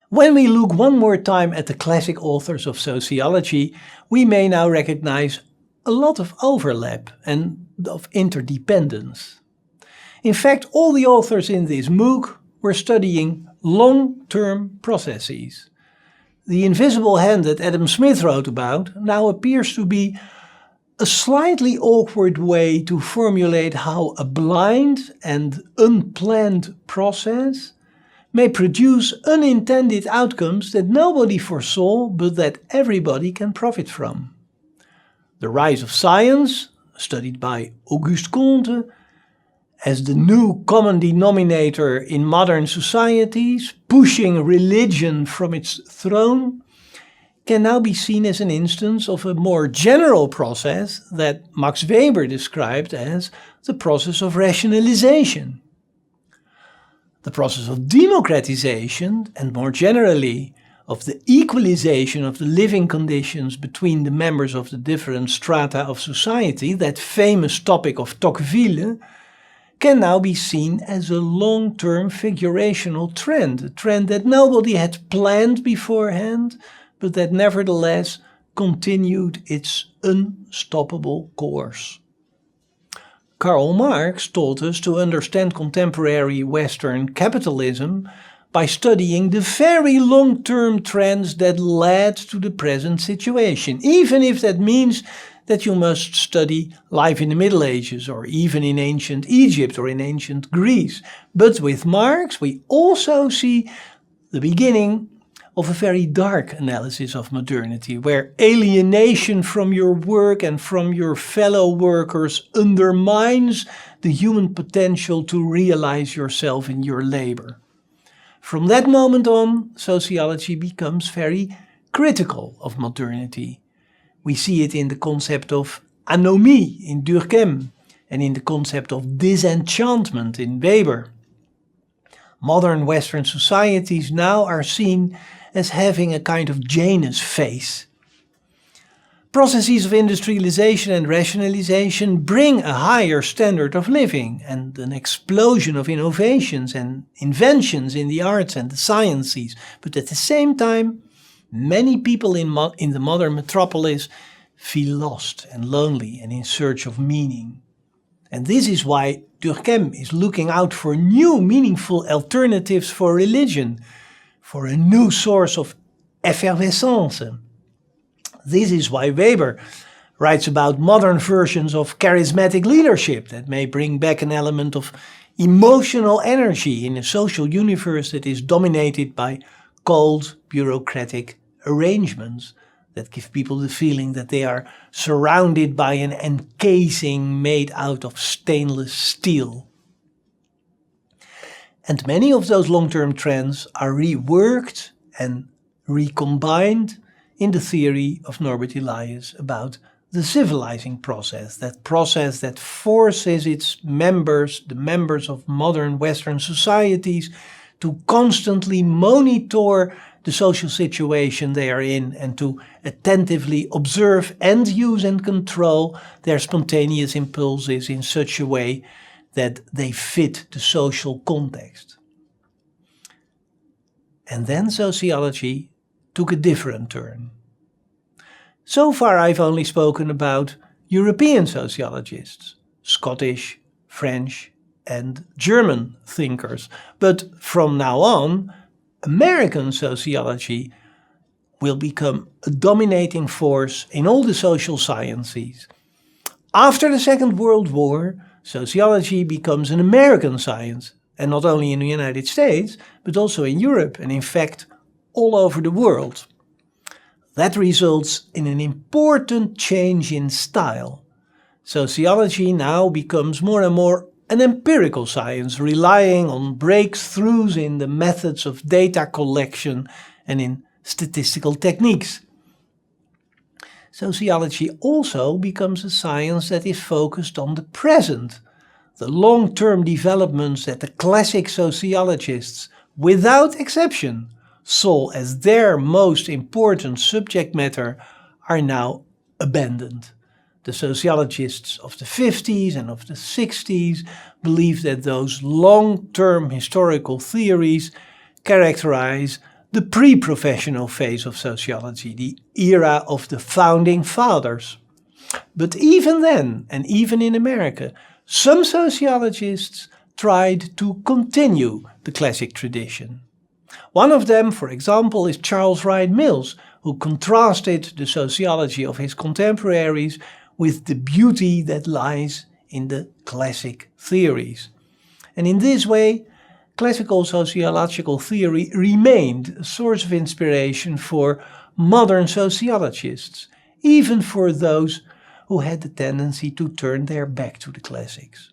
When we look one more time at the classic authors of sociology, we may now recognize a lot of overlap and of interdependence. In fact, all the authors in this MOOC were studying long-term processes. The invisible hand that Adam Smith wrote about now appears to be a slightly awkward way to formulate how a blind and unplanned process may produce unintended outcomes that nobody foresaw but that everybody can profit from. The rise of science, studied by Auguste Comte, as the new common denominator in modern societies, pushing religion from its throne, can now be seen as an instance of a more general process that Max Weber described as the process of rationalization. The process of democratization, and more generally of the equalization of the living conditions between the members of the different strata of society, that famous topic of Tocqueville, can now be seen as a long-term figurational trend, a trend that nobody had planned beforehand, but that nevertheless continued its unstoppable course. Karl Marx taught us to understand contemporary Western capitalism by studying the very long-term trends that led to the present situation, even if that means that you must study life in the Middle Ages or even in ancient Egypt or in ancient Greece. But with Marx we also see the beginning of a very dark analysis of modernity, where alienation from your work and from your fellow workers undermines the human potential to realize yourself in your labor. From that moment on, sociology becomes very critical of modernity. We see it in the concept of anomie in Durkheim and in the concept of disenchantment in Weber. Modern Western societies now are seen as having a kind of Janus face. Processes of industrialization and rationalization bring a higher standard of living and an explosion of innovations and inventions in the arts and the sciences. But at the same time, many people in the modern metropolis feel lost and lonely and in search of meaning. And this is why Durkheim is looking out for new meaningful alternatives for religion, for a new source of effervescence. This is why Weber writes about modern versions of charismatic leadership that may bring back an element of emotional energy in a social universe that is dominated by cold, bureaucratic arrangements that give people the feeling that they are surrounded by an encasing made out of stainless steel. And many of those long-term trends are reworked and recombined in the theory of Norbert Elias about the civilizing process that forces its members, the members of modern Western societies, to constantly monitor the social situation they are in and to attentively observe and use and control their spontaneous impulses in such a way that they fit the social context. And then sociology took a different turn. So far I've only spoken about European sociologists, Scottish, French and German thinkers, but from now on American sociology will become a dominating force in all the social sciences. After the Second World War, sociology becomes an American science, and not only in the United States, but also in Europe and in fact all over the world. That results in an important change in style. Sociology now becomes more and more an empirical science, relying on breakthroughs in the methods of data collection and in statistical techniques. Sociology also becomes a science that is focused on the present, the long-term developments that the classic sociologists, without exception, saw as their most important subject matter are now abandoned. The sociologists of the 50s and of the 60s believed that those long-term historical theories characterize the pre-professional phase of sociology, the era of the founding fathers. But even then, and even in America, some sociologists tried to continue the classic tradition. One of them, for example, is Charles Wright Mills, who contrasted the sociology of his contemporaries with the beauty that lies in the classic theories. And in this way, classical sociological theory remained a source of inspiration for modern sociologists, even for those who had the tendency to turn their back to the classics.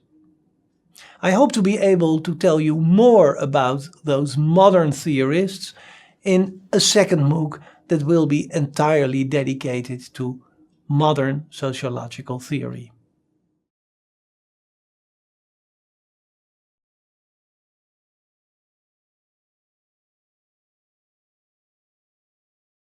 I hope to be able to tell you more about those modern theorists in a second MOOC that will be entirely dedicated to modern sociological theory.